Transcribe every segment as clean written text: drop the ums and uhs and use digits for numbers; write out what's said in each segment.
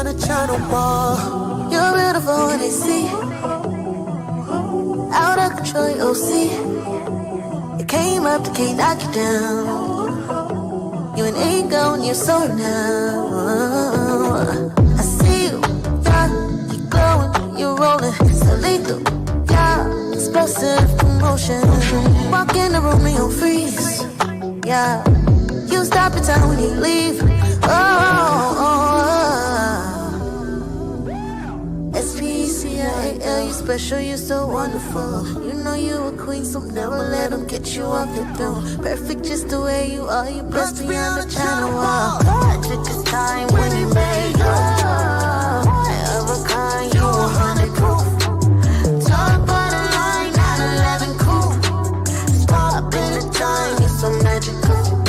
beyond the China wall. You're beautiful when they see. Out of control, you'll see. You came up, they can't knock you down. You an ego and you're so now. I see you, yeah, you glowing, you're rolling, so lethal, yeah, explosive emotion. Walk in the room and you'll freeze, yeah. You stop in time when you leave. S-P-E-C-I-A-L, you special, you so wonderful. You know you a queen, so never let them get you off your throne. Perfect just the way you are, you blessed beyond the China wall. God took his time when he made you. Of a kind, you 100 proof. Top of the line, 9/11 cool. Stop in the time, you're so magical.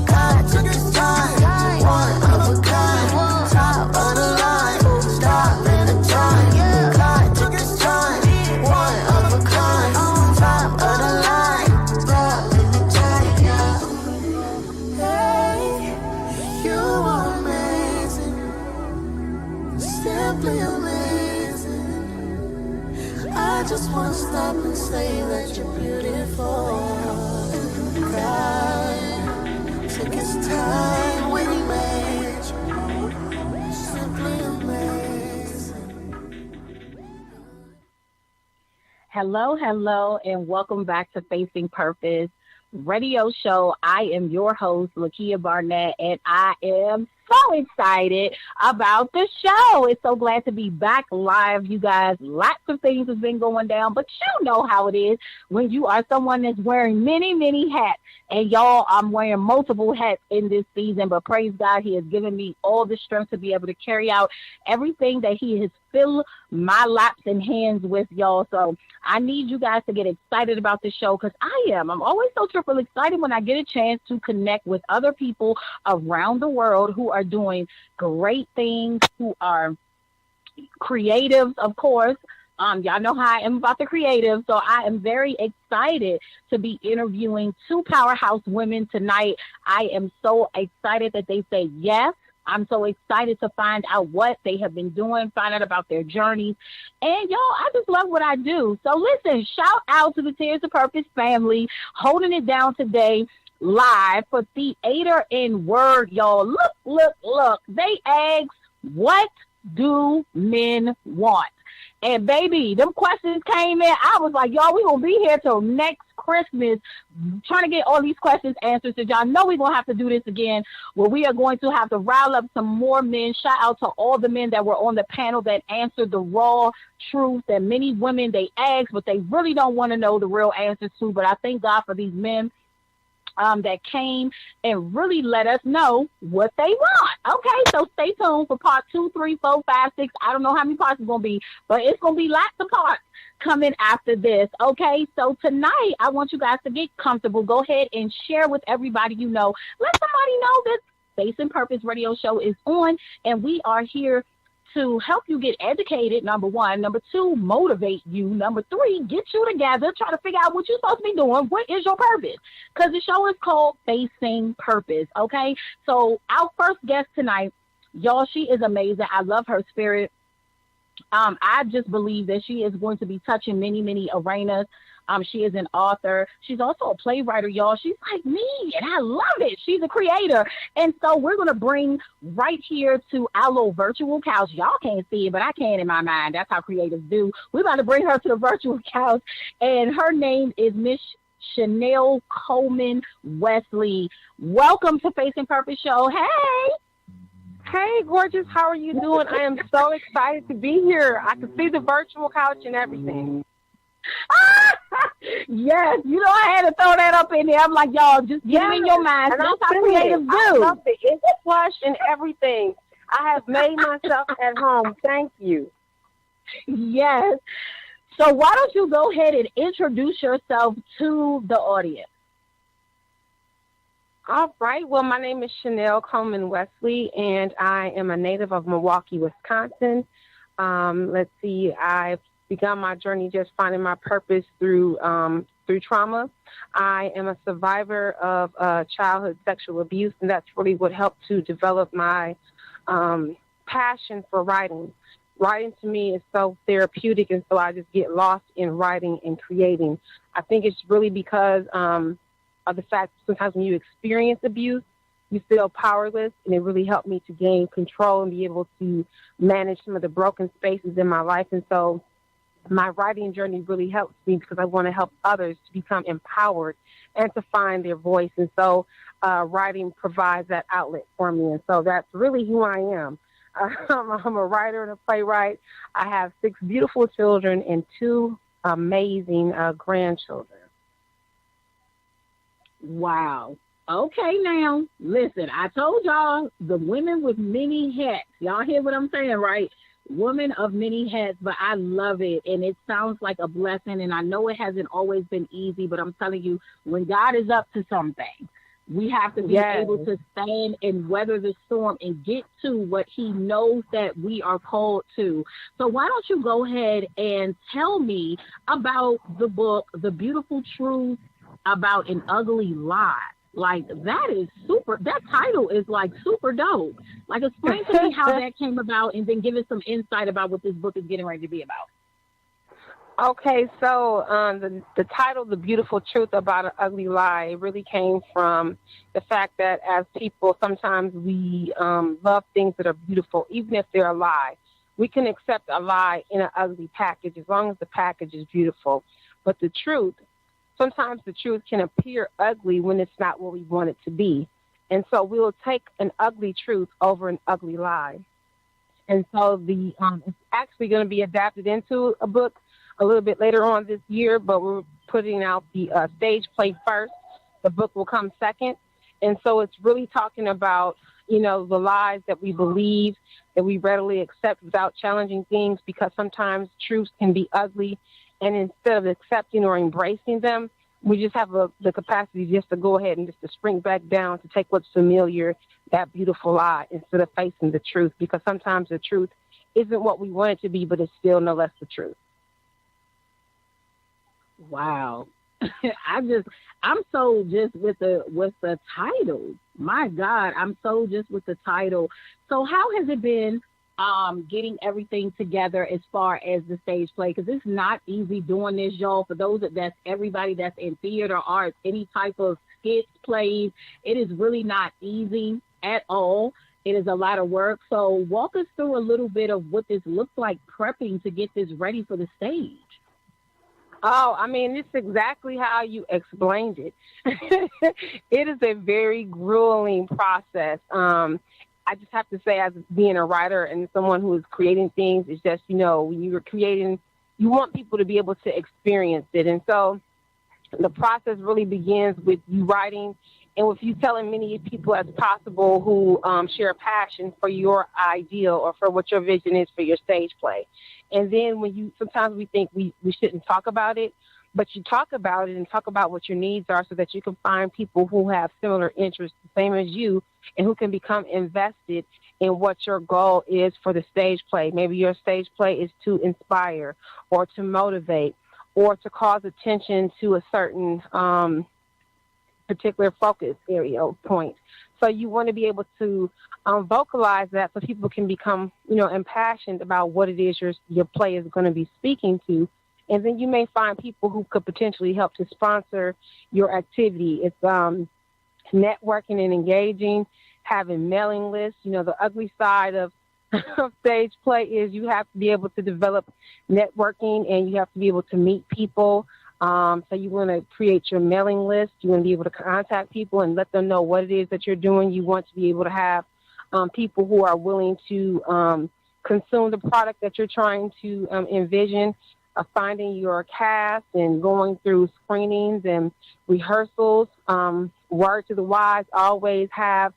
God took his time, one of a kind. Top of the line, stop in the time. God took his time, one of a kind. Top of the line, stop in the time. Hey, you are amazing, simply amazing. I just wanna stop and say that you're beautiful. God took his time when he made you, simply amazing. Hello, and welcome back to Facing Purpose radio show. I am your host, Lakia Barnett, and I am so excited about the show. It's so glad to be back live, you guys. Lots of things have been going down, but you know how it is when you are someone that's wearing many, many hats. And y'all, I'm wearing multiple hats in this season, but praise God, he has given me all the strength to be able to carry out everything that he has filled my laps and hands with, y'all. So I need you guys to get excited about the show, because I'm always so triple excited when I get a chance to connect with other people around the world who are doing great things, who are creatives, of course. Y'all know how I am about the creative, so I am very excited to be interviewing two powerhouse women tonight. I am so excited that they say yes. I'm so excited to find out what they have been doing, find out about their journeys. And, y'all, I just love what I do. So, listen, shout out to the Tears of Purpose family, holding it down today live for Theater in Word, y'all. Look. They asked, what do men want? And baby, them questions came in. I was like, y'all, we gonna be here till next Christmas trying to get all these questions answered. So y'all know we're gonna have to do this again, where we are going to have to rile up some more men. Shout out to all the men that were on the panel that answered the raw truth that many women they asked, but they really don't want to know the real answers to. But I thank God for these men that came and really let us know what they want. Okay, so stay tuned for part 2, 3, 4, 5, 6. I don't know how many parts it's going to be, but it's going to be lots of parts coming after this. Okay, so tonight I want you guys to get comfortable. Go ahead and share with everybody you know. Let somebody know that Facing Purpose radio show is on, and we are here to help you get educated, number one. Number two, motivate you. Number three, get you together, try to figure out what you're supposed to be doing. What is your purpose? Because the show is called Facing Purpose, okay? So our first guest tonight, y'all, she is amazing. I love her spirit. I just believe that she is going to be touching many, many arenas. She is an author. She's also a playwright, y'all. She's like me, and I love it. She's a creator. And so we're going to bring right here to our little virtual couch. Y'all can't see it, but I can in my mind. That's how creatives do. We're about to bring her to the virtual couch, and her name is Miss Chanel Coleman Wesley. Welcome to Facing Purpose Show. Hey. Hey, gorgeous. How are you doing? I am so excited to be here. I can see the virtual couch and everything. Yes, you know, I had to throw that up in there. I'm like, y'all, just get it in your mind. That's how creatives do. I love it. It's plush and everything. I have made myself at home. Thank you. Yes. So why don't you go ahead and introduce yourself to the audience? All right. Well, my name is Chanel Coleman Wesley, and I am a native of Milwaukee, Wisconsin. Let's see. I've begun my journey just finding my purpose through trauma. I am a survivor of childhood sexual abuse, and that's really what helped to develop my passion for writing. Writing to me is so therapeutic, and so I just get lost in writing and creating. I think it's really because of the fact that sometimes when you experience abuse, you feel powerless, and it really helped me to gain control and be able to manage some of the broken spaces in my life. And so my writing journey really helps me because I want to help others to become empowered and to find their voice. And so writing provides that outlet for me. And so that's really who I am. I'm a writer and a playwright. I have 6 beautiful children and 2 amazing grandchildren. Wow. Okay, now, listen, I told y'all the women with many hats. Y'all hear what I'm saying, right? Women of many hats, but I love it, and it sounds like a blessing, and I know it hasn't always been easy, but I'm telling you, when God is up to something, we have to be able to stand and weather the storm and get to what he knows that we are called to. So why don't you go ahead and tell me about the book, The Beautiful Truth About an Ugly Lie. Like, that is super. That title is like super dope. Like, explain to me how that came about, and then give us some insight about what this book is getting ready to be about. Okay, so the title, The Beautiful Truth About an Ugly Lie, really came from the fact that as people, sometimes we love things that are beautiful, even if they're a lie. We can accept a lie in an ugly package as long as the package is beautiful. But the truth, sometimes the truth can appear ugly when it's not what we want it to be. And so we'll take an ugly truth over an ugly lie. And so it's actually going to be adapted into a book a little bit later on this year, but we're putting out the stage play first. The book will come second. And so it's really talking about, the lies that we believe, that we readily accept without challenging things, because sometimes truths can be ugly. And instead of accepting or embracing them, we just have the capacity just to go ahead and just to spring back down, to take what's familiar, that beautiful lie, instead of facing the truth, because sometimes the truth isn't what we want it to be, but it's still no less the truth. Wow. I'm so just with the title. My God, I'm so just with the title. So how has it been getting everything together as far as the stage play? Because it's not easy doing this, y'all. For those that's everybody that's in theater, arts, any type of skits, plays, it is really not easy at all. It is a lot of work. So walk us through a little bit of what this looks like prepping to get this ready for the stage. Oh, I mean, it's exactly how you explained it. It is a very grueling process. I just have to say, as being a writer and someone who is creating things, it's just, when you're creating, you want people to be able to experience it. And so the process really begins with you writing and with you telling many people as possible who share a passion for your ideal or for what your vision is for your stage play. And then sometimes we think we shouldn't talk about it, but you talk about it and talk about what your needs are so that you can find people who have similar interests, the same as you, and who can become invested in what your goal is for the stage play. Maybe your stage play is to inspire or to motivate or to cause attention to a certain particular focus area or point. So you want to be able to vocalize that so people can become, impassioned about what it is your play is going to be speaking to. And then you may find people who could potentially help to sponsor your activity. It's networking and engaging, having mailing lists. The ugly side of stage play is you have to be able to develop networking and you have to be able to meet people. So you want to create your mailing list. You want to be able to contact people and let them know what it is that you're doing. You want to be able to have people who are willing to consume the product that you're trying to envision. Finding your cast and going through screenings and rehearsals. Word to the wise, always have,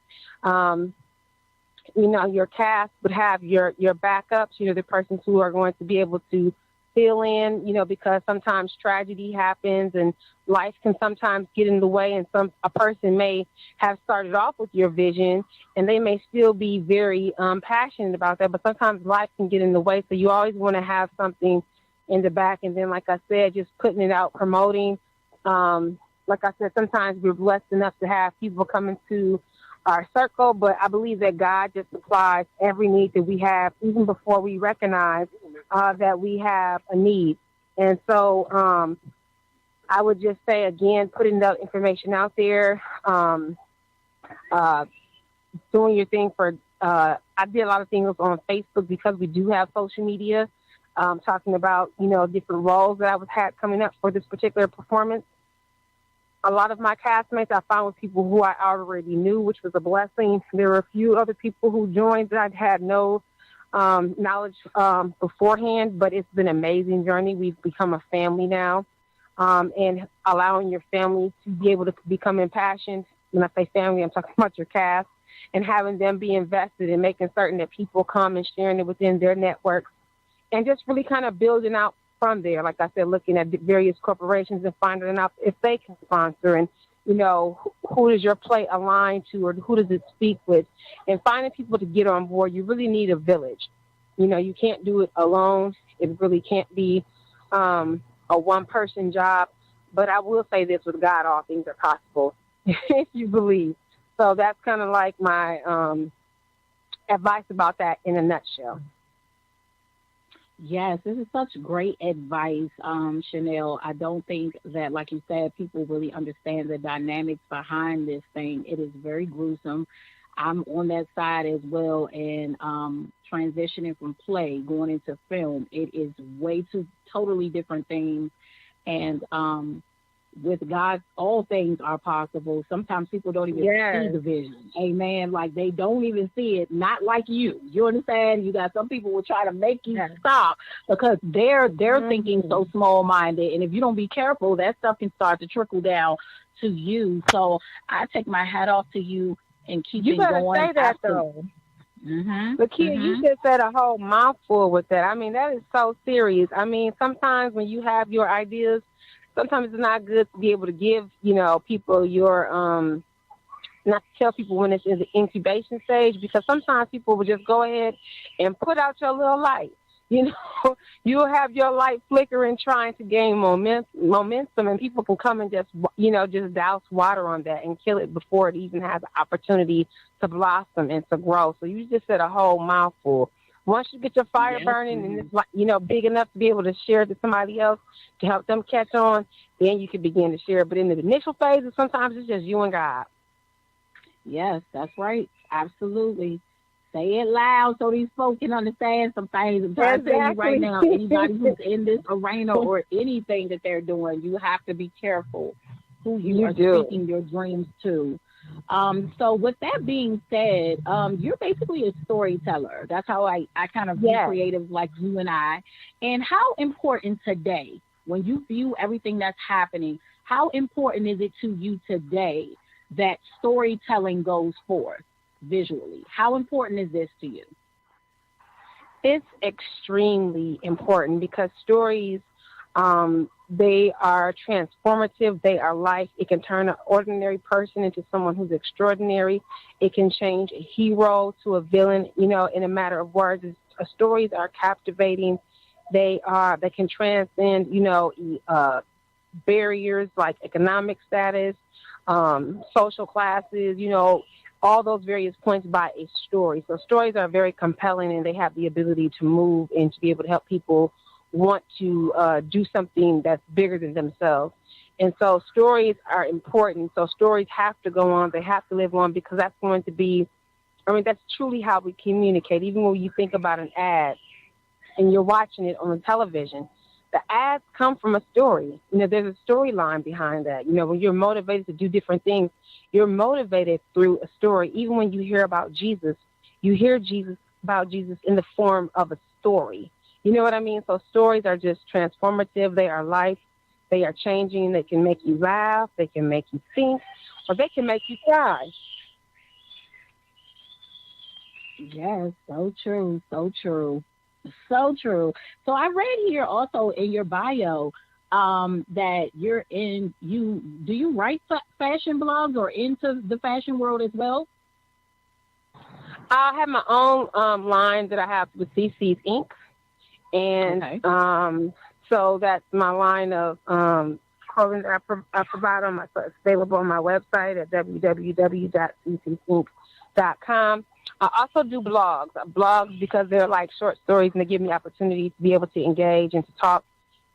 your cast, but have your backups, the persons who are going to be able to fill in, because sometimes tragedy happens and life can sometimes get in the way, and a person may have started off with your vision and they may still be very passionate about that, but sometimes life can get in the way. So you always want to have something in the back. And then, like I said, just putting it out, promoting. Like I said, sometimes we're blessed enough to have people coming to our circle, but I believe that God just supplies every need that we have, even before we recognize that we have a need. And so I would just say, again, putting the information out there, uh, doing your thing for, I did a lot of things on Facebook because we do have social media, talking about, different roles that I was had coming up for this particular performance. A lot of my castmates I found with people who I already knew, which was a blessing. There were a few other people who joined that I had no knowledge beforehand, but it's been an amazing journey. We've become a family now, and allowing your family to be able to become impassioned. When I say family, I'm talking about your cast, and having them be invested in making certain that people come and sharing it within their networks, and just really kind of building out from there. Like I said, looking at various corporations and finding out if they can sponsor, and who does your play align to, or who does it speak with, and finding people to get on board. You really need a village. You can't do it alone. It really can't be a one-person job. But I will say this: with God, all things are possible if you believe. So that's kind of like my advice about that in a nutshell. Yes, this is such great advice, Chanel. I don't think that, like you said, people really understand the dynamics behind this thing. It is very gruesome. I'm on that side as well, and transitioning from play, going into film, it is way two totally different things. And with God, all things are possible. Sometimes people don't even see the vision. Amen. Like they don't even see it. Not like you. You understand? You got some people will try to make you stop because they're thinking so small minded. And if you don't be careful, that stuff can start to trickle down to you. So I take my hat off to you and keep it going. You better say that though. Lakia, you just said a whole mouthful with that. I mean, that is so serious. I mean, sometimes when you have your ideas, sometimes it's not good to be able to give, people your, not to tell people when it's in the incubation stage, because sometimes people will just go ahead and put out your little light. You'll have your light flickering trying to gain momentum, and people can come and just douse water on that and kill it before it even has an opportunity to blossom and to grow. So you just said a whole mouthful. Once you get your fire burning and it's big enough to be able to share it to somebody else to help them catch on, then you can begin to share. But in the initial phases, sometimes it's just you and God. Yes, that's right. Absolutely. Say it loud so these folks can understand some things. I'm trying to tell you right now, anybody who's in this arena or anything that they're doing, you have to be careful who you are speaking your dreams to. So with that being said, you're basically a storyteller. That's how I kind of view creatives like you and I. And how important today, when you view everything that's happening, how important is it to you today that storytelling goes forth visually? How important is this to you? It's extremely important because stories, they are transformative. They are life. It can turn an ordinary person into someone who's extraordinary. It can change a hero to a villain, in a matter of words. Stories are captivating. They can transcend, barriers like economic status, social classes, all those various points by a story. So stories are very compelling, and they have the ability to move and to be able to help people want to do something that's bigger than themselves. And so stories are important. So stories have to go on. They have to live on because that's going to be, that's truly how we communicate. Even when you think about an ad and you're watching it on the television, the ads come from a story. There's a storyline behind that. When you're motivated to do different things, you're motivated through a story. Even when you hear about Jesus, you hear about Jesus in the form of a story. You know what I mean? So stories are just transformative. They are life. They are changing. They can make you laugh. They can make you think, or they can make you cry. Yes, so true. So true. So true. So I read here also in your bio that you're do you write fashion blogs or into the fashion world as well? I have my own line that I have with CC's Inc. And so that's my line of clothing that I provide on it's available on my website at www.ccsync.com. I also do blogs because they're like short stories and they give me opportunities to be able to engage and to talk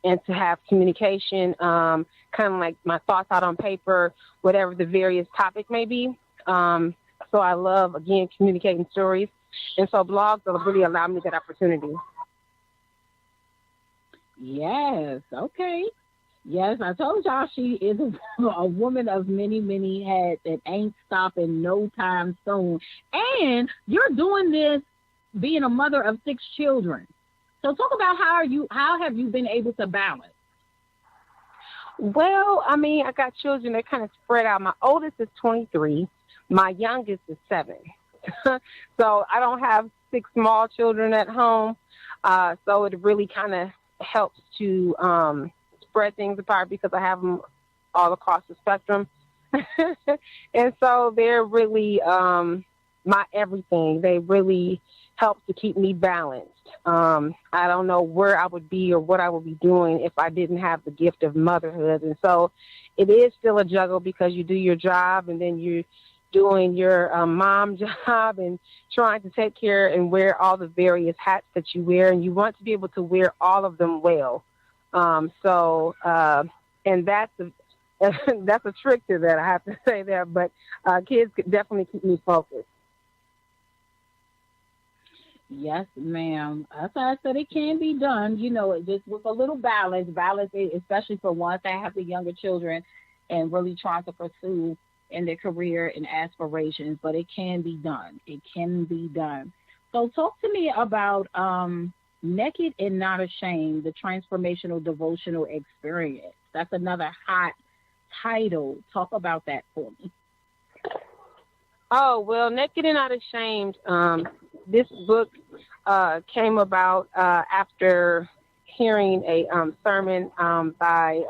and to have communication, kind of like my thoughts out on paper, whatever the various topic may be. So I love, again, communicating stories. And so blogs will really allow me that opportunity. Yes. Okay. Yes, I told y'all she is a woman of many, many hats and ain't stopping no time soon. And you're doing this being a mother of 6 children. So talk about how have you been able to balance? Well, I mean, I got children that kind of spread out. My oldest is 23. My youngest is 7. So I don't have 6 small children at home. So it really kind of helps to spread things apart because I have them all across the spectrum. And so they're really my everything. They really help to keep me balanced. I don't know where I would be or what I would be doing if I didn't have the gift of motherhood. And so it is still a juggle because you do your job and then you're doing your mom job and trying to take care and wear all the various hats that you wear. And you want to be able to wear all of them well. And that's that's a trick to that, I have to say that. But kids could definitely keep me focused. Yes, ma'am. As I said, it can be done, just with a little balance, especially for ones that have the younger children and really trying to pursue in their career and aspirations, but it can be done. It can be done. So talk to me about Naked and Not Ashamed, the transformational devotional experience. That's another hot title. Talk about that for me. Oh, well, Naked and Not Ashamed, this book came about after hearing a sermon by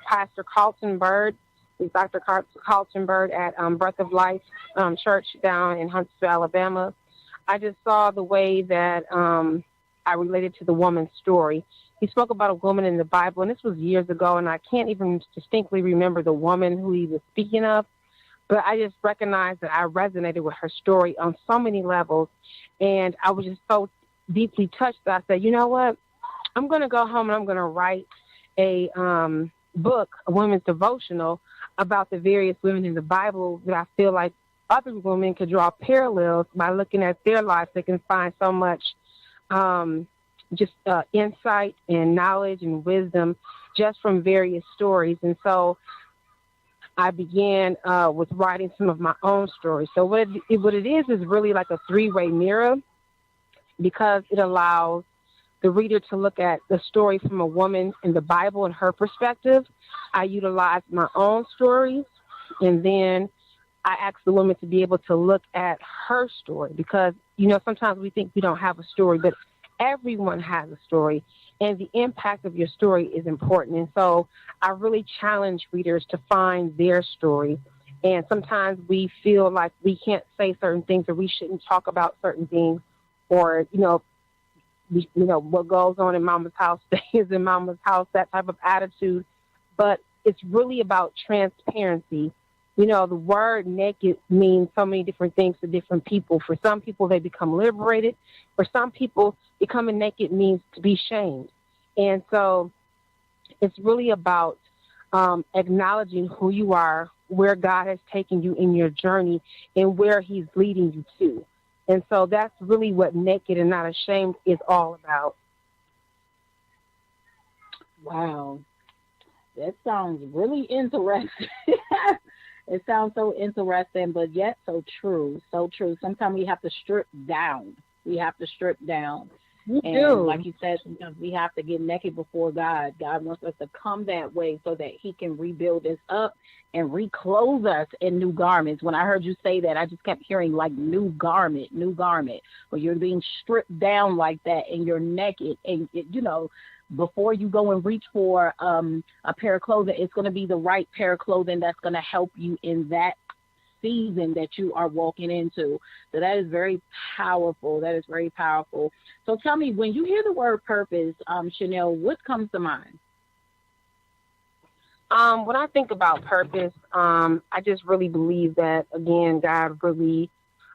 Pastor Carlton Bird. He's Dr. Carlton Bird at Breath of Life Church down in Huntsville, Alabama. I just saw the way that I related to the woman's story. He spoke about a woman in the Bible, and this was years ago, and I can't even distinctly remember the woman who he was speaking of. But I just recognized that I resonated with her story on so many levels. And I was just so deeply touched that I said, you know what? I'm going to go home and I'm going to write a book, a women's devotional, about the various women in the Bible that I feel like other women could draw parallels by looking at their lives. They can find so much insight and knowledge and wisdom just from various stories. And so I began with writing some of my own stories. So what it is really like a 3-way mirror, because it allows the reader to look at the story from a woman in the Bible and her perspective. I utilize my own stories, and then I ask the woman to be able to look at her story because, sometimes we think we don't have a story, but everyone has a story, and the impact of your story is important. And so I really challenge readers to find their story. And sometimes we feel like we can't say certain things or we shouldn't talk about certain things, or, what goes on in mama's house stays in mama's house, that type of attitude. But it's really about transparency. The word naked means so many different things to different people. For some people, they become liberated. For some people, becoming naked means to be shamed. And so it's really about acknowledging who you are, where God has taken you in your journey, and where he's leading you to. And so that's really what Naked and Not Ashamed is all about. Wow. That sounds really interesting. It sounds so interesting, but yet so true. So true. Sometimes we have to strip down. You and do. Like you said, sometimes we have to get naked before God. God wants us to come that way so that he can rebuild us up and reclothe us in new garments. When I heard you say that, I just kept hearing like new garment. But you're being stripped down like that and you're naked. And, before you go and reach for a pair of clothing, it's going to be the right pair of clothing that's going to help you in that season that you are walking into. So that is very powerful. So tell me, when you hear the word purpose, Chanel, what comes to mind? When I think about purpose, I just really believe that, again, God really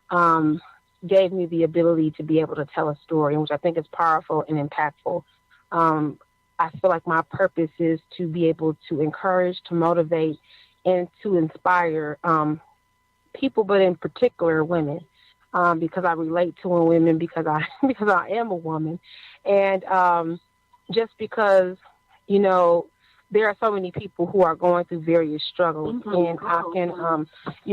um, gave me the ability to be able to tell a story, which I think is powerful and impactful. Um, I feel like my purpose is to be able to encourage, to motivate, and to inspire people, but in particular women, because I relate to women because I because I am a woman, and just because you know there are so many people who are going through various struggles, and I can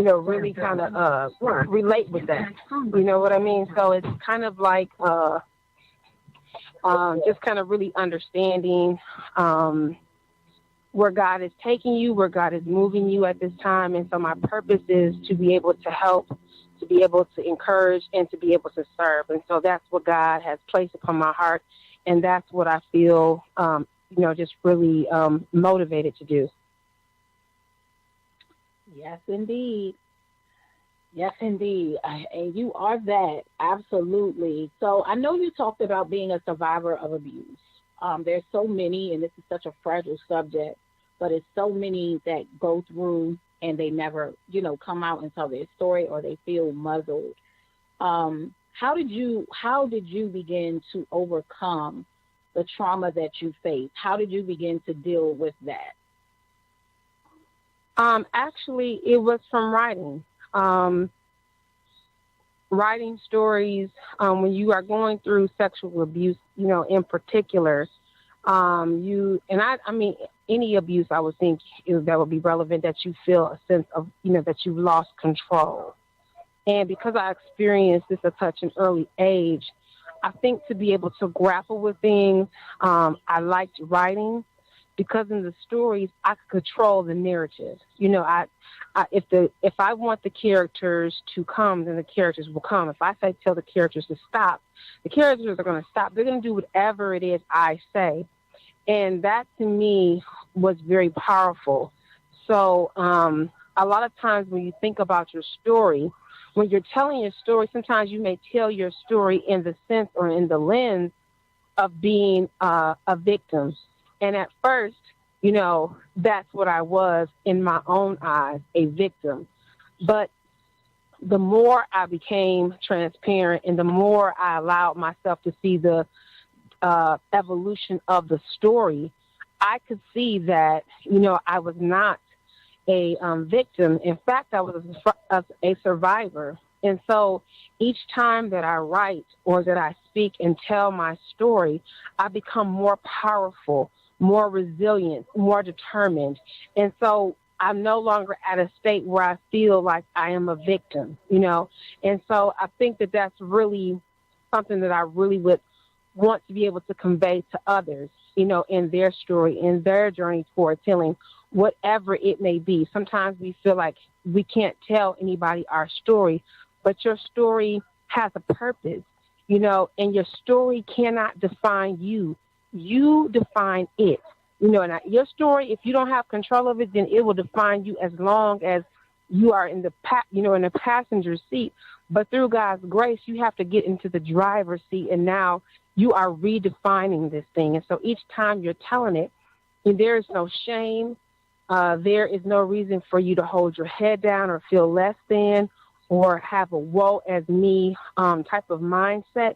really kind of relate with that. You know what I mean? So it's kind of like just kind of really understanding. Where God is taking you, where God is moving you at this time. And so my purpose is to be able to help, to be able to encourage, and to be able to serve. And so that's what God has placed upon my heart. And that's what I feel, just really motivated to do. Yes, indeed. Yes, indeed. And you are that. Absolutely. So I know you talked about being a survivor of abuse. There's so many, and this is such a fragile subject, but it's so many that go through and they never, come out and tell their story, or they feel muzzled. How did you begin to overcome the trauma that you faced? How did you begin to deal with that? Actually, it was from writing. Um, Writing stories when you are going through sexual abuse, in particular, I mean, any abuse, I would think that would be relevant, that you feel a sense of, that you've lost control. And because I experienced this at such an early age, I think to be able to grapple with things, I liked writing because in the stories I could control the narrative. If I want the characters to come, then the characters will come. If I say tell the characters to stop, the characters are going to stop. They're going to do whatever it is I say, and that to me was very powerful. So a lot of times when you think about your story, when you're telling your story, sometimes you may tell your story in the sense or in the lens of being a victim. And at first, that's what I was in my own eyes, a victim. But the more I became transparent and the more I allowed myself to see the evolution of the story, I could see that, I was not a victim. In fact, I was a survivor. And so each time that I write or that I speak and tell my story, I become more powerful, more resilient, more determined. And so I'm no longer at a state where I feel like I am a victim, And so I think that that's really something that I really would want to be able to convey to others, in their story, in their journey towards healing, whatever it may be. Sometimes we feel like we can't tell anybody our story, but your story has a purpose, and your story cannot define you. You define it. And your story, if you don't have control of it, then it will define you as long as you are in the in the passenger seat. But through God's grace, you have to get into the driver's seat, and now you are redefining this thing. And so each time you're telling it, and there is no shame. There is no reason for you to hold your head down or feel less than or have a woe as me type of mindset.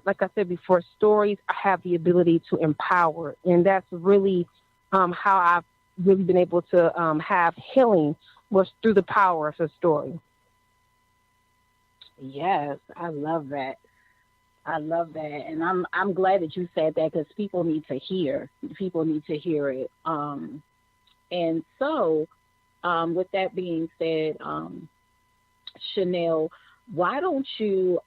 Like I said before, stories have the ability to empower. And that's really how I've really been able to have healing, was through the power of the story. Yes, I love that. I love that, and I'm glad that you said that because people need to hear. People need to hear it. And so, with that being said, Chanel, why don't you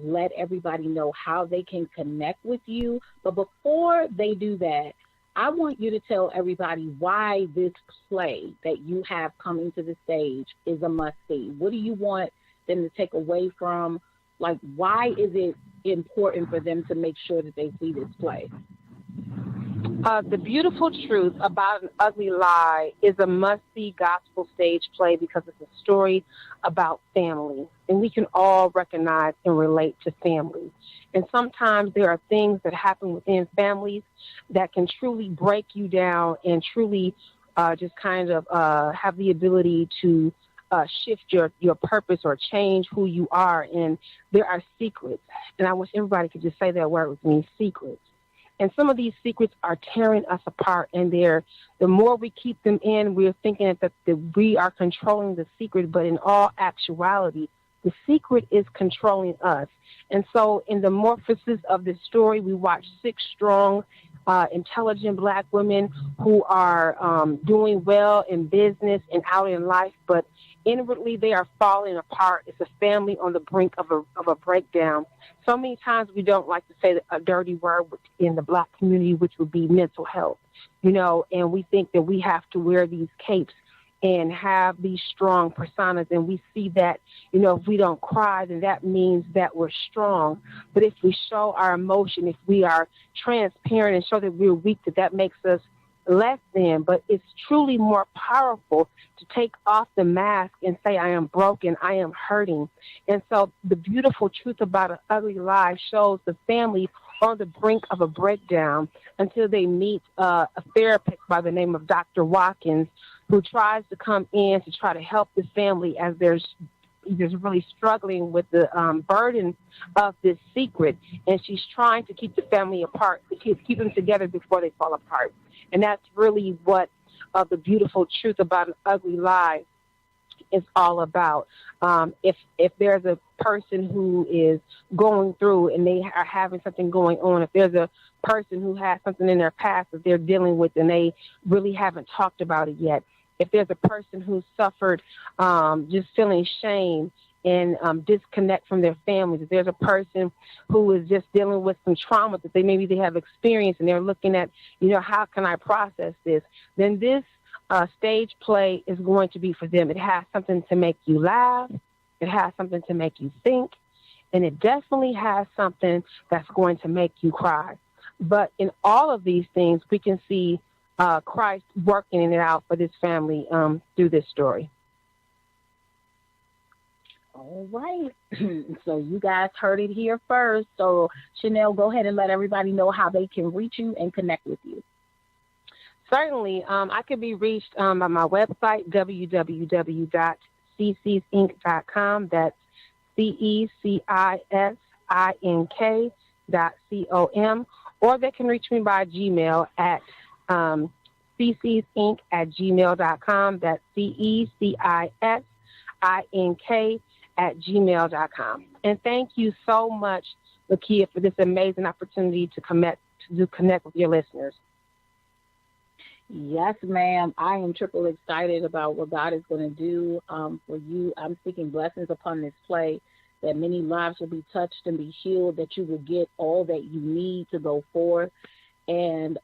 let everybody know how they can connect with you? But before they do that, I want you to tell everybody why this play that you have coming to the stage is a must see. What do you want them to take away from? Like, why is it important for them to make sure that they see this play? The Beautiful Truth About an Ugly Lie is a must-see gospel stage play because it's a story about family, and we can all recognize and relate to families. And sometimes there are things that happen within families that can truly break you down and truly just kind of have the ability to shift your purpose or change who you are. And there are secrets. And I wish everybody could just say that word with me, secrets. And some of these secrets are tearing us apart. And the more we keep them in, we're thinking that we are controlling the secret. But in all actuality, the secret is controlling us. And so in the morphosis of this story, we watch 6 strong, intelligent Black women who are doing well in business and out in life, but inwardly they are falling apart. It's a family on the brink of a breakdown. So many times we don't like to say a dirty word in the Black community, which would be mental health, and we think that we have to wear these capes and have these strong personas. And we see that, if we don't cry, then that means that we're strong. But if we show our emotion, if we are transparent and show that we're weak, that makes us less than. But it's truly more powerful to take off the mask and say, I am broken, I am hurting. And so the beautiful truth about An Ugly Lie shows the family on the brink of a breakdown until they meet a therapist by the name of Dr. Watkins, who tries to come in to try to help the family as they're really struggling with the burden of this secret. And she's trying to keep the family apart, to keep them together before they fall apart. And that's really what the beautiful truth about An Ugly Lie is all about. If there's a person who is going through and they are having something going on, if there's a person who has something in their past that they're dealing with and they really haven't talked about it yet, if there's a person who suffered just feeling shame and disconnect from their families, if there's a person who is just dealing with some trauma that maybe they have experienced and they're looking at, how can I process this? Then this stage play is going to be for them. It has something to make you laugh. It has something to make you think. And it definitely has something that's going to make you cry. But in all of these things, we can see Christ working it out for this family through this story. All right. So you guys heard it here first. So Chanel, go ahead and let everybody know how they can reach you and connect with you. Certainly. I can be reached by my website, www.ccsinc.com. That's CECISINK.com. Or they can reach me by Gmail at ccsinc@gmail.com. That's CECISINK@gmail.com. And thank you so much, Lakia, for this amazing opportunity to connect with your listeners. Yes, ma'am. I am triple excited about what God is going to do for you. I'm speaking blessings upon this play, that many lives will be touched and be healed, that you will get all that you need to go forth. And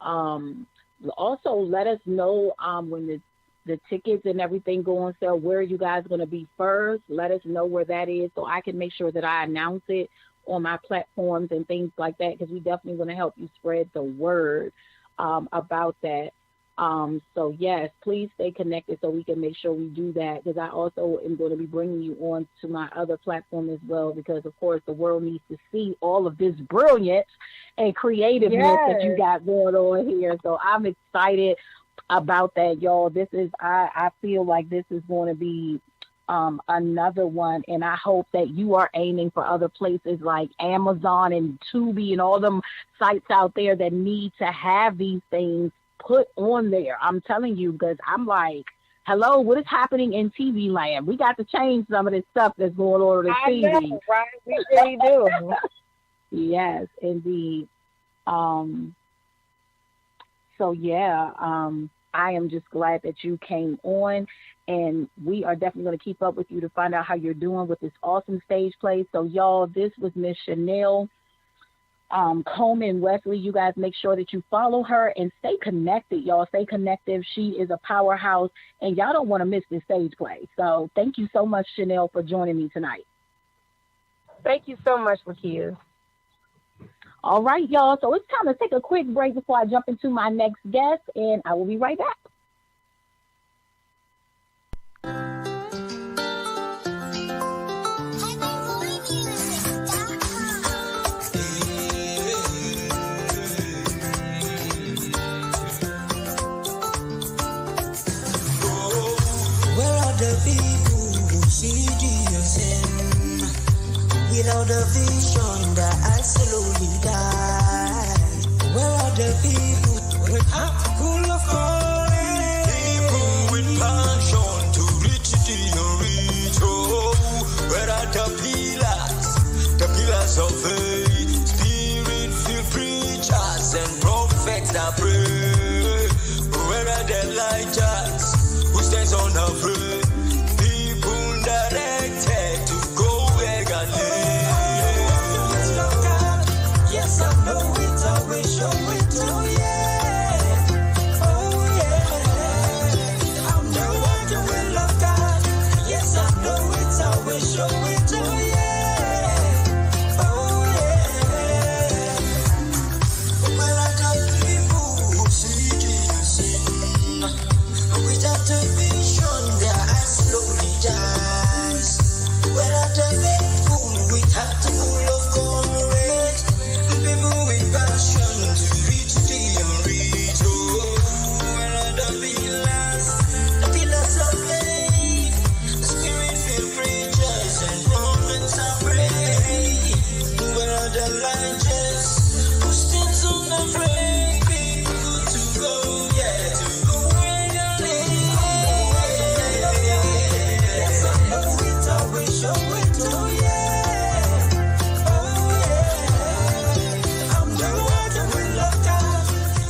also let us know when the tickets and everything go on sale, where you guys are going to be first. Let us know where that is so I can make sure that I announce it on my platforms and things like that, because we definitely want to help you spread the word about that. So yes, please stay connected so we can make sure we do that, because I also am going to be bringing you on to my other platform as well, because of course the world needs to see all of this brilliance and creativeness that you got going on here. So I'm excited about that, y'all. This is, I feel like this is going to be another one, and I hope that you are aiming for other places like Amazon and Tubi and all them sites out there that need to have these things put on there. I'm telling you, because I'm like, hello, what is happening in TV land? We got to change some of this stuff that's going on in TV. Know, right? We really do. Yes, indeed. So yeah, I am just glad that you came on, and we are definitely going to keep up with you to find out how you're doing with this awesome stage play. So y'all, this was Miss Chanel Coleman Wesley. You guys make sure that you follow her and stay connected, y'all. Stay connected. She is a powerhouse, and y'all don't want to miss this stage play. So thank you so much, Chanel, for joining me tonight. Thank you so much, Lakia. All right, y'all. So it's time to take a quick break before I jump into my next guest, and I will be right back. saw the vision that I slowly died. Where are the people with heart full of courage? People with passion to reach the unreach. Oh, where are the pillars of faith? Spirit-filled preachers and prophets that pray. Where are the lighters who stands unafraid? People directed to go where God leads. Yes, I know it, I will show it, oh yeah. Oh yeah. I'm the one who will love God. Yes, I know it, I will show it, oh yeah. Oh yeah. Well, I got people who seeking sin. Without a vision, their eyes slowly dies. Where are the faithful with heart full of courage? People with passion to reach the unreached. Oh, where are the pillars of faith? Spirit-filled preachers and prophets I pray. Where are the righteous who stands unafraid? People to go, yeah, to go where God leads. Yes, I know it, I will show it, oh yeah. Oh yeah. I'm the one who will love God.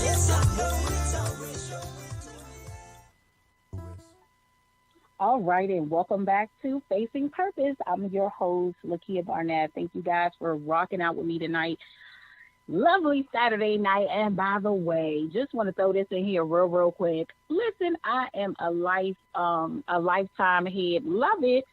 Yes, I know it, I will show it. All right, and welcome back to Facing Purpose. I'm your host, Lakia Barnett. Thank you guys for rocking out with me tonight. Lovely Saturday night. And by the way, just want to throw this in here real quick. Listen, I am a lifetime head. Love it.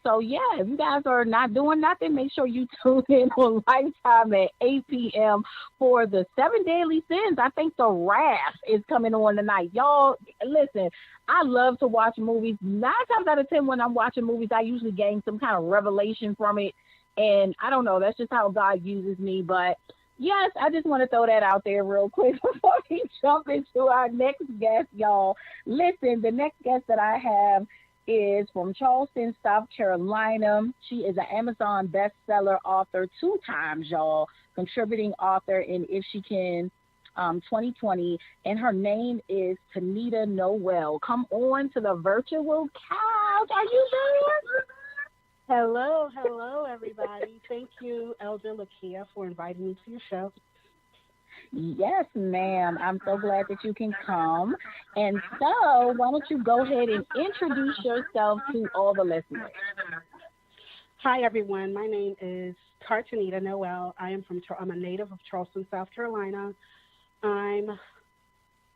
So yeah, if you guys are not doing nothing, make sure you tune in on Lifetime at 8 p.m. for the 7 Deadly Sins. I think The Wrath is coming on tonight. Y'all, listen, I love to watch movies. 9 times out of 10 when I'm watching movies, I usually gain some kind of revelation from it. And I don't know, that's just how God uses me. But yes, I just want to throw that out there real quick before we jump into our next guest, y'all. Listen, the next guest that I have is from Charleston, South Carolina. She is an Amazon bestseller author 2 times, y'all, contributing author in If She Can 2020, and her name is Tanita Noel. Come on to the virtual couch. Are you there? Hello, everybody. Thank you, Elder Lakia, for inviting me to your show. Yes, ma'am. I'm so glad that you can come. And so, why don't you go ahead and introduce yourself to all the listeners? Hi, everyone. My name is Tanita Noel. I'm a native of Charleston, South Carolina. I'm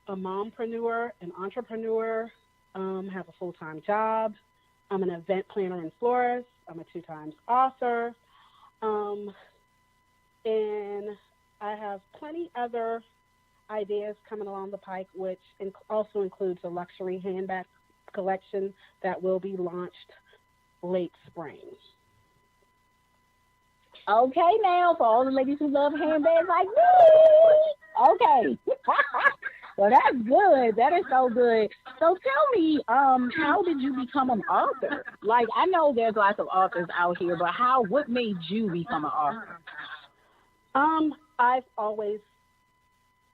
a mompreneur, an entrepreneur, have a full-time job. I'm an event planner and florist. I'm a 2-time author. And I have plenty other ideas coming along the pike, which also includes a luxury handbag collection that will be launched late spring. Okay, now, for all the ladies who love handbags like me. Okay. Well, that's good. That is so good. So tell me, how did you become an author? Like, I know there's lots of authors out here, but what made you become an author? I've always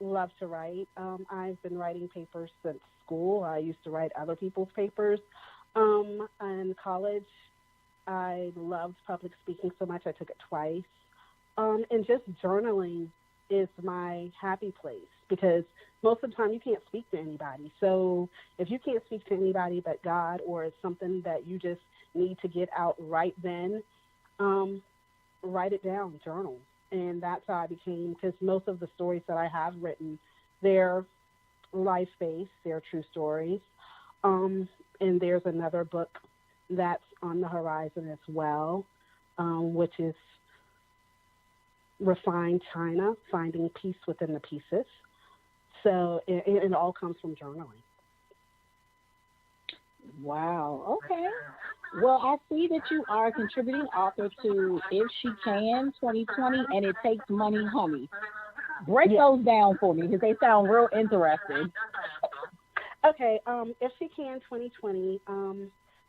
loved to write. I've been writing papers since school. I used to write other people's papers. In college, I loved public speaking so much I took it twice. And just journaling is my happy place because most of the time you can't speak to anybody. So if you can't speak to anybody but God, or it's something that you just need to get out right then, write it down, journal. And that's how I became, because most of the stories that I have written, they're life-based, they're true stories. And there's another book that's on the horizon as well, which is Refined China, Finding Peace Within the Pieces. So it all comes from journaling. Wow. Okay. Well, I see that you are a contributing author to If She Can 2020 and It Takes Money, Honey. Break those down for me because they sound real interesting. Okay. If She Can 2020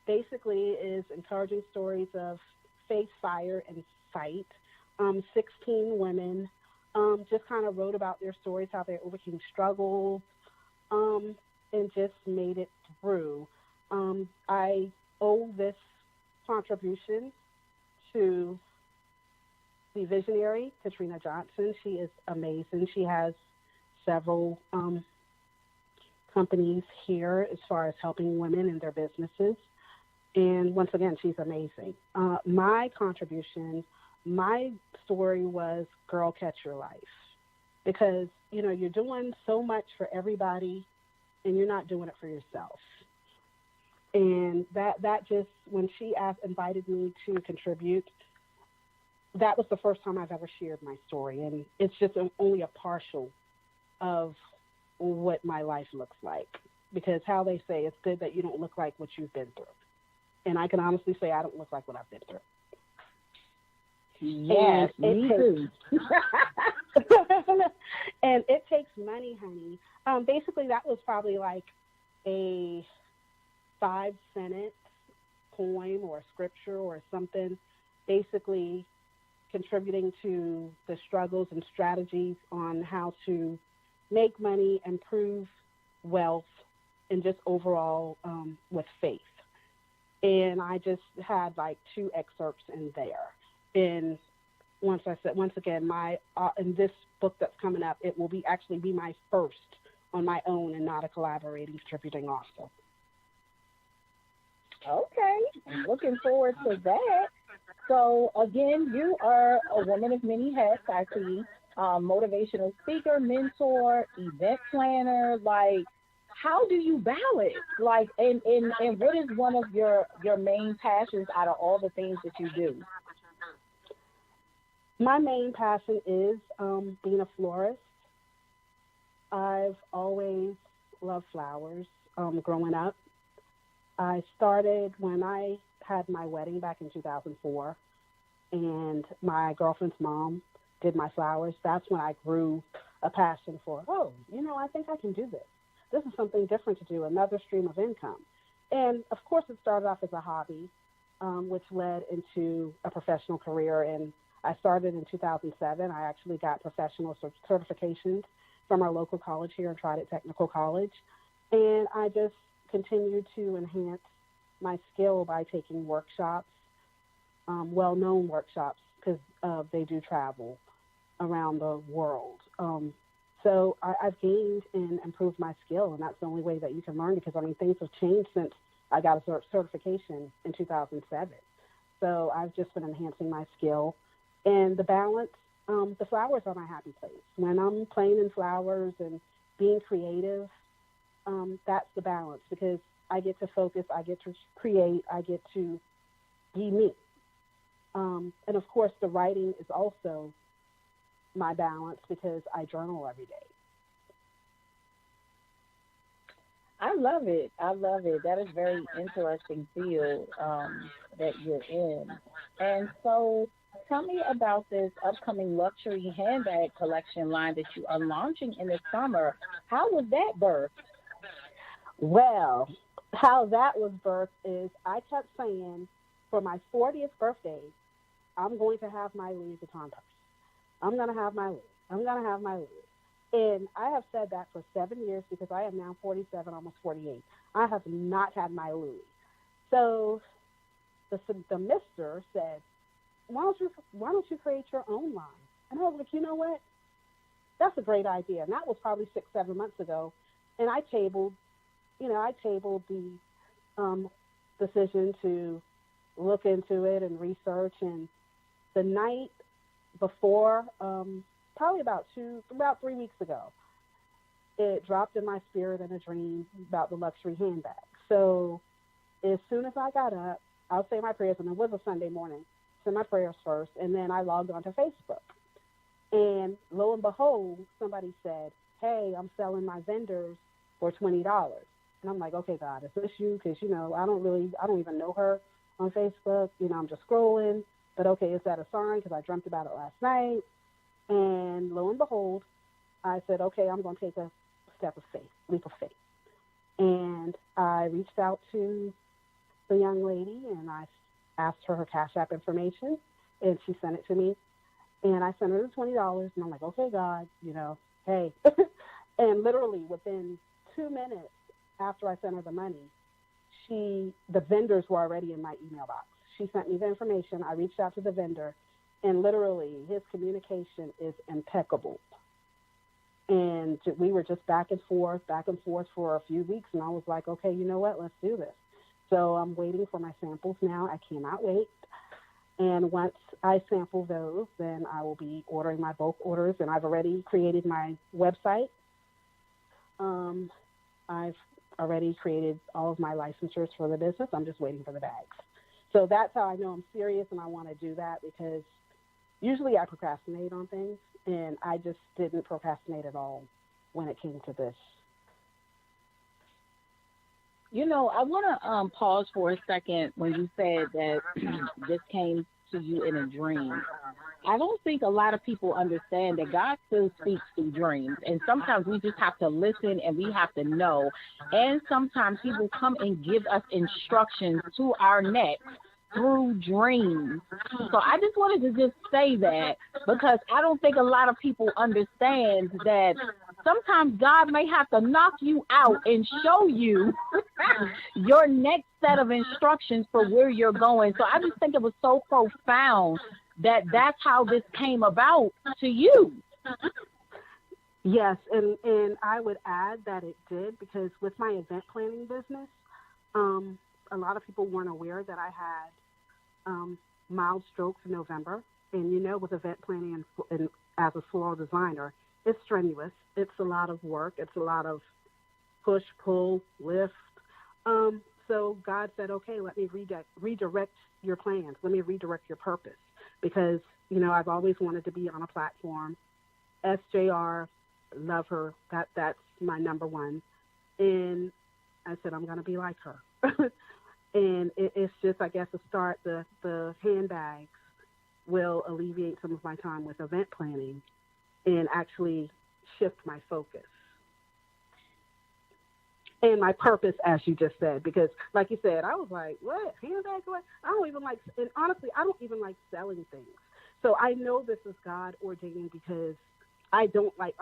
basically is encouraging stories of faith, fire, and site. 16 women just kind of wrote about their stories, how they overcame struggles, and just made it through. I owe this contribution to the visionary, Katrina Johnson. She is amazing. She has several companies here as far as helping women in their businesses. And once again, she's amazing. My contribution, my story was Girl Catch Your Life. Because, you're doing so much for everybody and you're not doing it for yourself. And that just, when she invited me to contribute, that was the first time I've ever shared my story. And it's just only a partial of what my life looks like. Because how they say it's good that you don't look like what you've been through. And I can honestly say I don't look like what I've been through. Yes, me too. And it takes money, honey. Basically, that was probably like a 5-sentence poem or scripture or something, basically contributing to the struggles and strategies on how to make money, improve wealth, and just overall with faith. And I just had like 2 excerpts in there. And once again, my in this book that's coming up, it will actually be my first on my own and not a collaborating, contributing author. Okay, I'm looking forward to that. So again, you are a woman of many hats, I see. Motivational speaker, mentor, event planner. Like, how do you balance? Like, and what is one of your main passions out of all the things that you do? My main passion is being a florist. I've always loved flowers growing up. I started when I had my wedding back in 2004, and my girlfriend's mom did my flowers. That's when I grew a passion for, I think I can do this. This is something different to do, another stream of income. And, of course, it started off as a hobby, which led into a professional career. And I started in 2007. I actually got professional certifications from our local college here in Trident Technical College. And I just continued to enhance my skill by taking workshops, well-known workshops, because they do travel around the world. So I've gained and improved my skill, and that's the only way that you can learn, because, things have changed since I got a certification in 2007. So I've just been enhancing my skill. And the balance, the flowers are my happy place. When I'm playing in flowers and being creative, that's the balance, because I get to focus, I get to create, I get to be me. And, of course, the writing is also my balance, because I journal every day. I love it. That is very interesting field that you're in. And so tell me about this upcoming luxury handbag collection line that you are launching in the summer. How was that birthed? Well, how that was birthed is I kept saying, for my 40th birthday, I'm going to have my Louis Vuitton purse. I'm going to have my Louis. I'm going to have my Louis. And I have said that for 7 years, because I am now 47, almost 48. I have not had my Louis. So the mister said, why don't you create your own line? And I was like, you know what? That's a great idea. And that was probably 6-7 months ago. And I tabled the decision to look into it and research. And the night before, probably about 3 weeks ago, it dropped in my spirit in a dream about the luxury handbag. So as soon as I got up, I'll say my prayers, and it was a Sunday morning, said my prayers first, and then I logged onto Facebook. And lo and behold, somebody said, hey, I'm selling my vendors for $20. And I'm like, okay, God, is this you? Because, I don't even know her on Facebook. I'm just scrolling. But, okay, is that a sign? Because I dreamt about it last night. And lo and behold, I said, okay, I'm going to take a leap of faith. And I reached out to the young lady, and I asked her Cash App information. and she sent it to me. And I sent her the $20, and I'm like, okay, God, hey. And literally within 2 minutes after I sent her the money, the vendors were already in my email box. She sent me the information. I reached out to the vendor, and literally his communication is impeccable. And we were just back and forth for a few weeks. And I was like, okay, you know what? Let's do this. So I'm waiting for my samples now. I cannot wait. And once I sample those, then I will be ordering my bulk orders. And I've already created my website. I've already created all of my licensures for the business. I'm just waiting for the bags. So that's how I know I'm serious and I want to do that, because usually I procrastinate on things, and I just didn't procrastinate at all when it came to this. I want to pause for a second when you said that this came to you in a dream. I don't think a lot of people understand that God still speaks through dreams, and sometimes we just have to listen and we have to know. And sometimes He will come and give us instructions to our next through dreams. So I just wanted to just say that, because I don't think a lot of people understand that sometimes God may have to knock you out and show you your next set of instructions for where you're going. So I just think it was so profound that that's how this came about to you. Yes, and I would add that it did, because with my event planning business, a lot of people weren't aware that I had mild strokes in November. And with event planning and as a floral designer, it's strenuous. It's a lot of work. It's a lot of push, pull, lift. So God said, okay, let me redirect your plans. Let me redirect your purpose, because, I've always wanted to be on a platform. SJR, love her. That's my number one. And I said, I'm going to be like her. And it's just, I guess, to start, the handbags will alleviate some of my time with event planning and actually shift my focus and my purpose, as you just said. Because, like you said, I was like, what? Handbags? What? I don't even like, and honestly, I don't even like selling things. So I know this is God ordained, because I don't like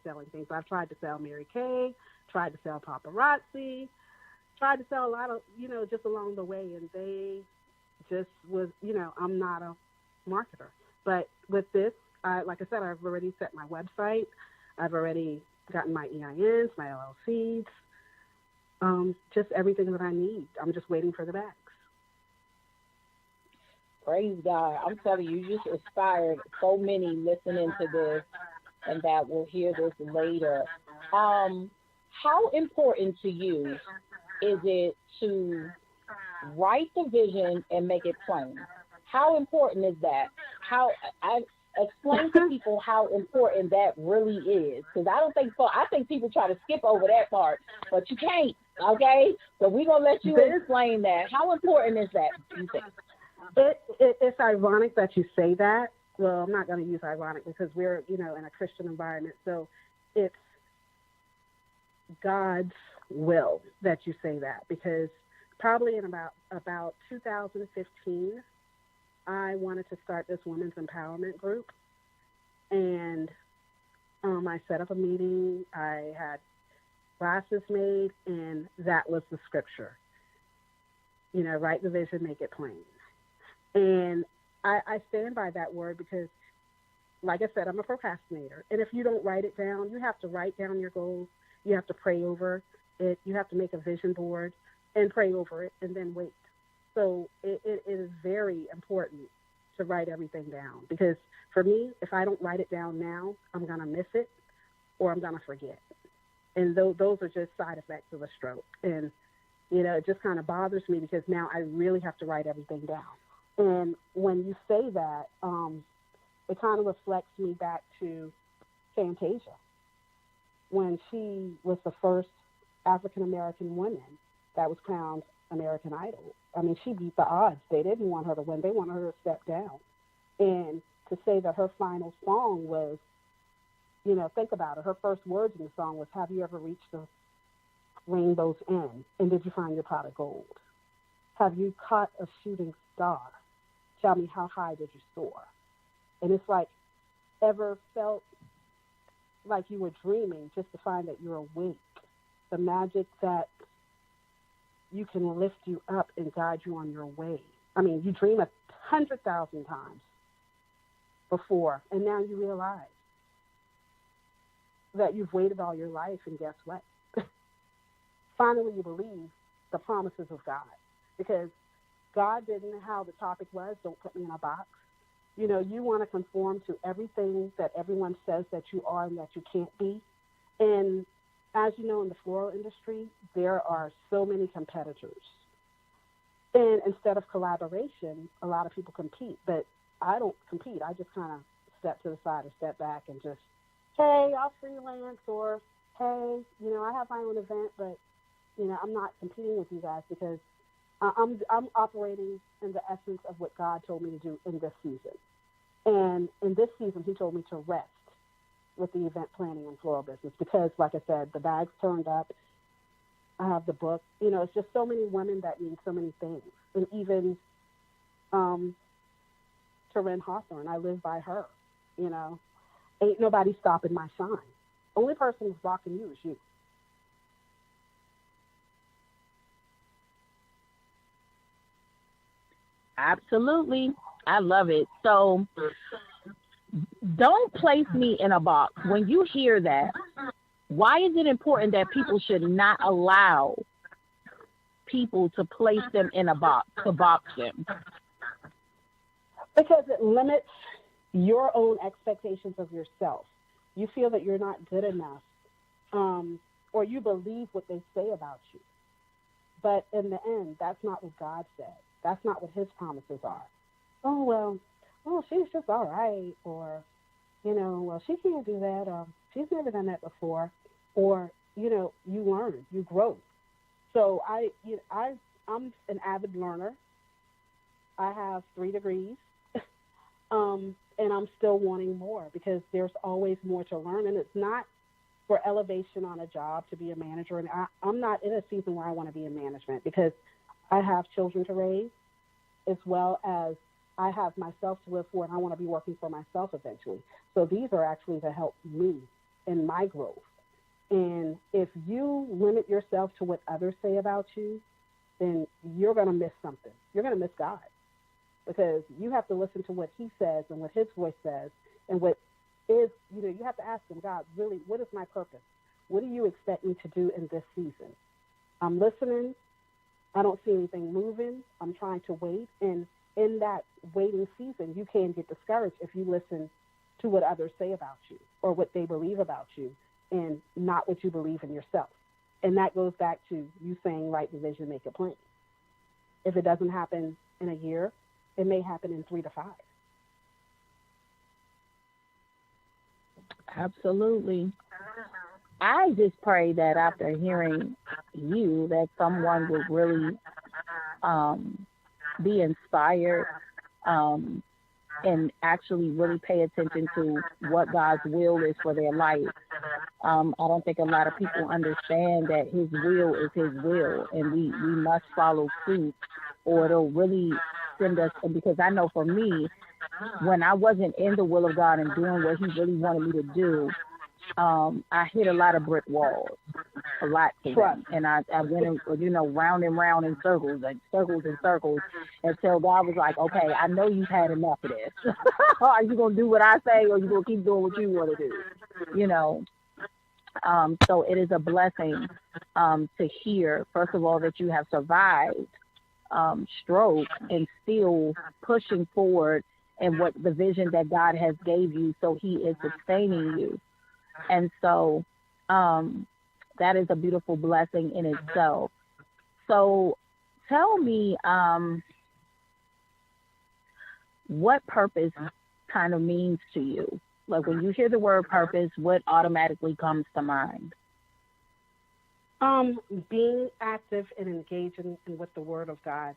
selling things. I've tried to sell Mary Kay, tried to sell paparazzi, tried to sell a lot of, just along the way, and they just was, I'm not a marketer. But with this, like I said, I've already set my website. I've already gotten my EINs, my LLCs, just everything that I need. I'm just waiting for the bags. Praise God. I'm telling you, you just inspired so many listening to this and that will hear this later. How important to you is it to write the vision and make it plain? How important is that? I explain to people how important that really is, because I don't think so. I think people try to skip over that part, but you can't. Okay, so we're gonna let you explain that. How important is that, you think? It's ironic that you say that. Well, I'm not going to use ironic, because we're, in a Christian environment. So it's God's will that you say that, because probably in about 2015, I wanted to start this women's empowerment group. And I set up a meeting. I had glasses made, and that was the scripture. Write the vision, make it plain. And I stand by that word, because, like I said, I'm a procrastinator. And if you don't write it down, you have to write down your goals. You have to pray over it. You have to make a vision board and pray over it, and then wait. So it is very important to write everything down, because for me, if I don't write it down now, I'm going to miss it or I'm going to forget. And those are just side effects of a stroke. And, it just kind of bothers me, because now I really have to write everything down. And when you say that, it kind of reflects me back to Fantasia, when she was the first African-American woman that was crowned American Idol. I mean, she beat the odds. They didn't want her to win. They wanted her to step down. And to say that her final song was, think about it. Her first words in the song was, "Have you ever reached the rainbow's end? And did you find your pot of gold? Have you caught a shooting star? tell me, how high did you soar? And it's like, ever felt like you were dreaming just to find that you're awake? The magic that you can lift you up and guide you on your way. I mean, you dream 100,000 times before, and now you realize that you've waited all your life, and guess what? Finally, you believe the promises of God, because God didn't, how the topic was, don't put me in a box. You know, you want to conform to everything that everyone says that you are and that you can't be. And as you know, in the floral industry, there are so many competitors. And instead of collaboration, a lot of people compete. But I don't compete. I just kind of step to the side or step back and just, hey, I'll freelance, or, hey, you know, I have my own event, but, you know, I'm not competing with you guys, because I'm operating in the essence of what God told me to do in this season. And in this season, he told me to rest with the event planning and floral business, because, like I said, the bag's turned up. I have the book. You know, it's just so many women that need so many things. And even Taryn Hawthorne, I live by her. You know, ain't nobody stopping my shine. Only person who's blocking you is you. Absolutely. I love it. So don't place me in a box. When you hear that, why is it important that people should not allow people to place them in a box, to box them? Because it limits your own expectations of yourself. You feel that you're not good enough, or you believe what they say about you. But in the end, that's not what God said. That's not what his promises are. Oh, well, she's just all right. Or, you know, well, she can't do that. Or she's never done that before. Or, you know, you learn, you grow. So I'm an avid learner. I have 3 degrees. And I'm still wanting more, because there's always more to learn. And it's not for elevation on a job to be a manager. And I'm not in a season where I want to be in management, because I have children to raise, as well as I have myself to live for, and I want to be working for myself eventually. So these are actually to help me in my growth. And if you limit yourself to what others say about you, then you're going to miss something. You're going to miss God, because you have to listen to what he says and what his voice says, and what is, you know, you have to ask him, God, really, what is my purpose? What do you expect me to do in this season? I'm listening. I don't see anything moving. I'm trying to wait. And in that waiting season, you can get discouraged if you listen to what others say about you, or what they believe about you, and not what you believe in yourself. And that goes back to you saying, write the vision, make it plain. If it doesn't happen in a year, it may happen in 3 to 5. Absolutely. I just pray that after hearing you, that someone would really be inspired and actually really pay attention to what God's will is for their life. I don't think a lot of people understand that his will is his will, and we must follow suit, or it'll really send us. Because I know for me, when I wasn't in the will of God and doing what he really wanted me to do, I hit a lot of brick walls, a lot to them. And I went, you know, round and round in circles, like circles and circles, until God was like, okay, I know you've had enough of this. Are you going to do what I say, or are you going to keep doing what you want to do? You know? So it is a blessing to hear, first of all, that you have survived stroke and still pushing forward in what the vision that God has gave you. So he is sustaining you. And so that is a beautiful blessing in itself. So tell me what purpose kind of means to you. Like when you hear the word purpose, what automatically comes to mind? Being active and engaging in what the Word of God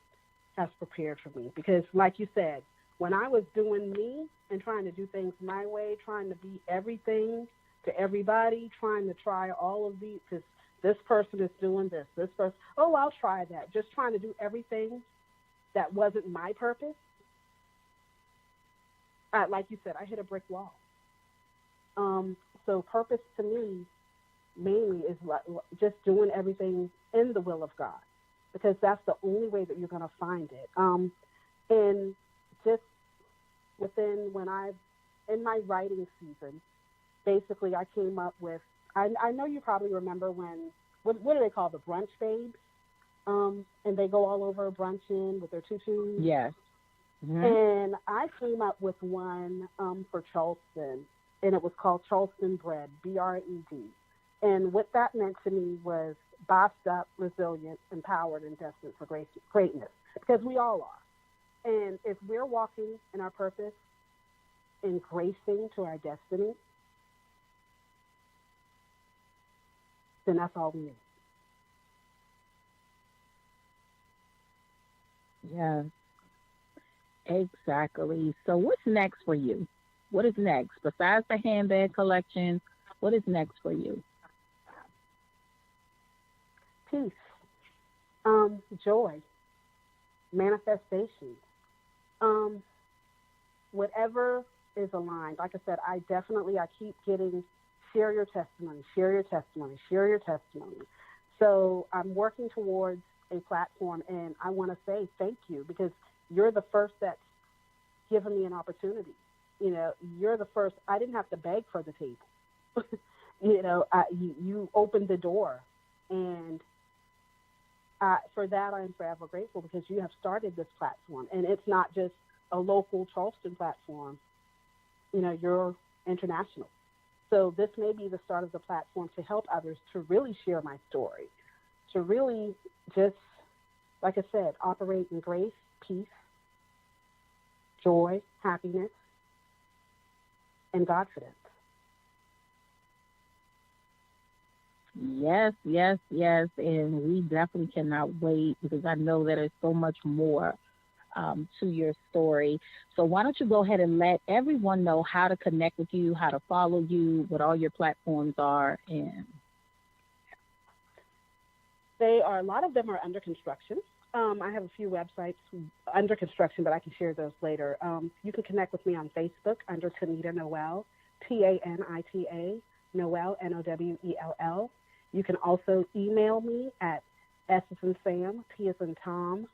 has prepared for me. Because like you said, when I was doing me and trying to do things my way, trying to be everything to everybody, trying to try all of these, because this person is doing this person, oh, I'll try that. Just trying to do everything that wasn't my purpose. like you said, I hit a brick wall. So purpose to me mainly is just doing everything in the will of God, because that's the only way that you're going to find it. And just within in my writing season, basically I came up with, I know you probably remember what do they call the brunch babes? And they go all over brunching with their tutus. Yes. Mm-hmm. And I came up with one for Charleston, and it was called Charleston Bread, Bred. And what that meant to me was bossed up, resilient, empowered, and destined for greatness, because we all are. And if we're walking in our purpose and gracing to our destiny, then that's all we need. Yes, exactly. So what's next for you? What is next? Besides the handbag collection, what is next for you? Peace, joy, manifestation, whatever is aligned. Like I said, I keep getting share your testimony, share your testimony, share your testimony. So I'm working towards a platform, and I want to say thank you, because you're the first that's given me an opportunity. You know, you're the first. I didn't have to beg for the table. You opened the door, and for that I'm forever grateful, because you have started this platform, and it's not just a local Charleston platform. You know, you're international. So this may be the start of the platform to help others to really share my story, to really just, like I said, operate in grace, peace, joy, happiness, and confidence. Yes, yes, yes. And we definitely cannot wait, because I know that there's so much more to your story. So why don't you go ahead and let everyone know how to connect with you, how to follow you, what all your platforms are. And a lot of them are under construction. I have a few websites under construction, but I can share those later. You can connect with me on Facebook under Tanita Noel, Tanita Noel, Nowell. You can also email me at S as in Sam, T as in Tom,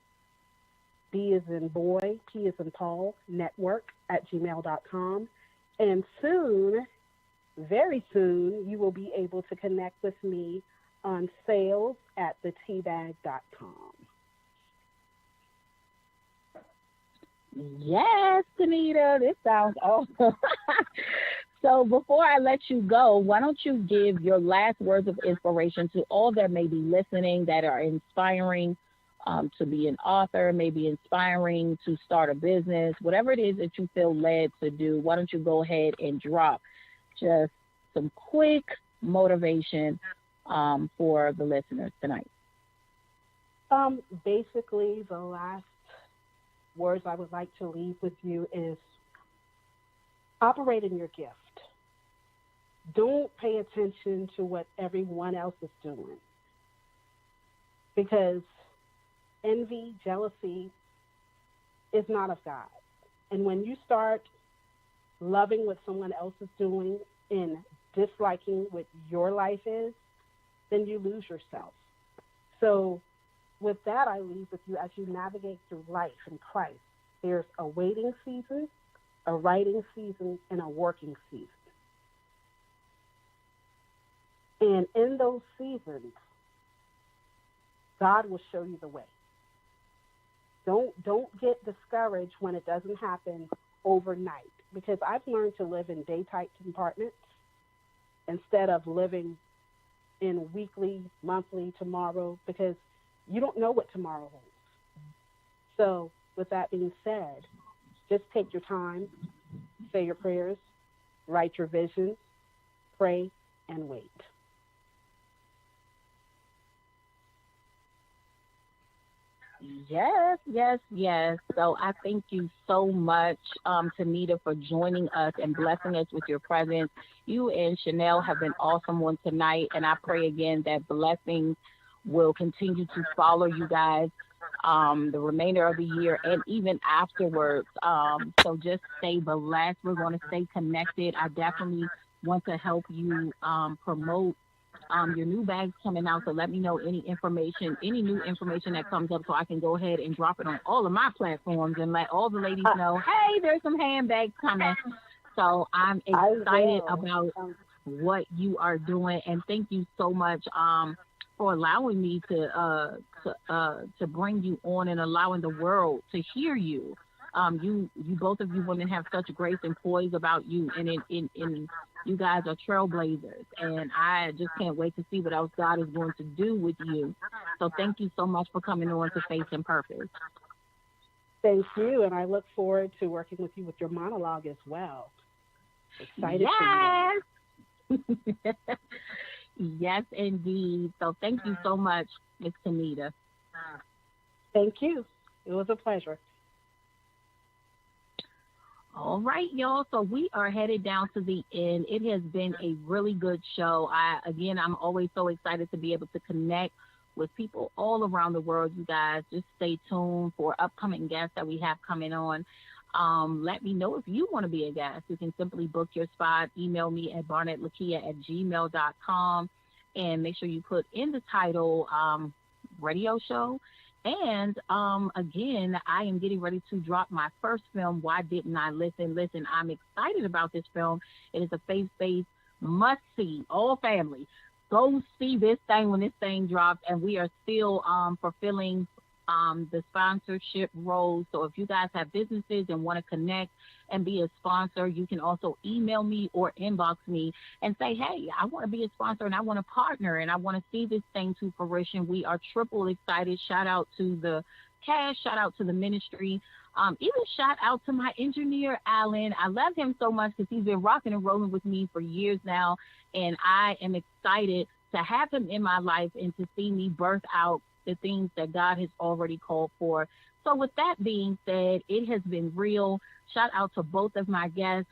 B as in boy, P as in Paul, network @gmail.com. And soon, very soon, you will be able to connect with me on sales at theteabag.com. yes, Tanita, this sounds awesome. So before I let you go, why don't you give your last words of inspiration to all that may be listening, that are inspiring to be an author, maybe inspiring to start a business, whatever it is that you feel led to do. Why don't you go ahead and drop just some quick motivation for the listeners tonight? Basically, the last words I would like to leave with you is operate in your gift. Don't pay attention to what everyone else is doing, because envy, jealousy is not of God. And when you start loving what someone else is doing and disliking what your life is, then you lose yourself. So with that, I leave with you as you navigate through life in Christ. There's a waiting season, a writing season, and a working season. And in those seasons, God will show you the way. Don't get discouraged when it doesn't happen overnight, because I've learned to live in day-type compartments instead of living in weekly, monthly, tomorrow, because you don't know what tomorrow holds. So with that being said, just take your time, say your prayers, write your vision, pray, and wait. Yes, yes, yes. So I thank you so much, Tanita, for joining us and blessing us with your presence. You and Chanel have been awesome one tonight, and I pray again that blessings will continue to follow you guys the remainder of the year and even afterwards. So just stay blessed. We're going to stay connected. I definitely want to help you promote your new bags coming out. So let me know any new information that comes up, so I can go ahead and drop it on all of my platforms and let all the ladies know, hey, there's some handbags coming. So I'm excited about what you are doing, and thank you so much for allowing me to bring you on and allowing the world to hear you. You both of you women have such grace and poise about you, and you guys are trailblazers, and I just can't wait to see what else God is going to do with you. So thank you so much for coming on to Faith and Purpose. Thank you, and I look forward to working with you with your monologue as well. Excited for you. Yes, indeed. So thank you so much, Ms. Kanita. Thank you. It was a pleasure. All right, y'all. So we are headed down to the end. It has been a really good show. I'm always so excited to be able to connect with people all around the world. You guys just stay tuned for upcoming guests that we have coming on. Let me know if you want to be a guest. You can simply book your spot. Email me at barnettlakia@gmail.com, and make sure you put in the title radio show. And again, I am getting ready to drop my first film, Why Didn't I Listen? Listen, I'm excited about this film. It is a faith-based must-see, all family. Go see this thing when this thing drops, and we are still fulfilling the sponsorship role. So if you guys have businesses and want to connect and be a sponsor, you can also email me or inbox me and say, hey, I want to be a sponsor and I want to partner and I want to see this thing to fruition. We are triple excited. Shout out to the cast, shout out to the ministry, even shout out to my engineer, Alan. I love him so much because he's been rocking and rolling with me for years now, and I am excited to have him in my life and to see me birth out the things that God has already called for. So with that being said, it has been real. Shout out to both of my guests.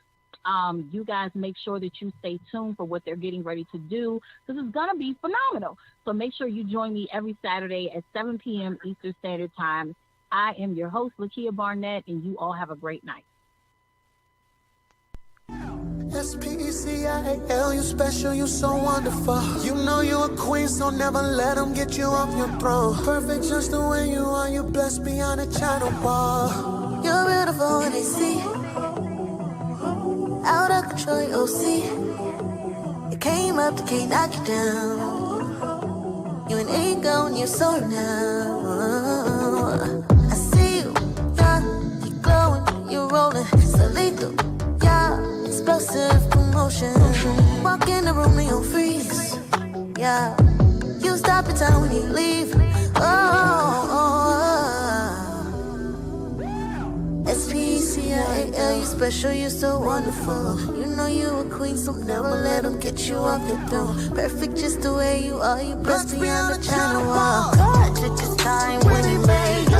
You guys make sure that you stay tuned for what they're getting ready to do, because it's going to be phenomenal. So make sure you join me every Saturday at 7 p.m. Eastern Standard Time. I am your host, Lakia Barnett, and you all have a great night. S-P-E-C-I-A-L, you special, you so wonderful. You know you a queen, so never let them get you off your throne. Perfect just the way you are, you blessed beyond a China wall. You're beautiful when they see. Out of control, you'll see. You came up, they can't knock you down. You an ego and you're so now. I see you, yeah, you glowing, you're rolling, so lethal. Explosive commotion. Walk in the room and you'll freeze. Yeah, you stop in time when you leave. S-P-E-C-I-A-L, you special, you so wonderful. You know you a queen, so never let them get you off your throne. Perfect just the way you are, you blessed beyond the China wall. God took his time when he made you.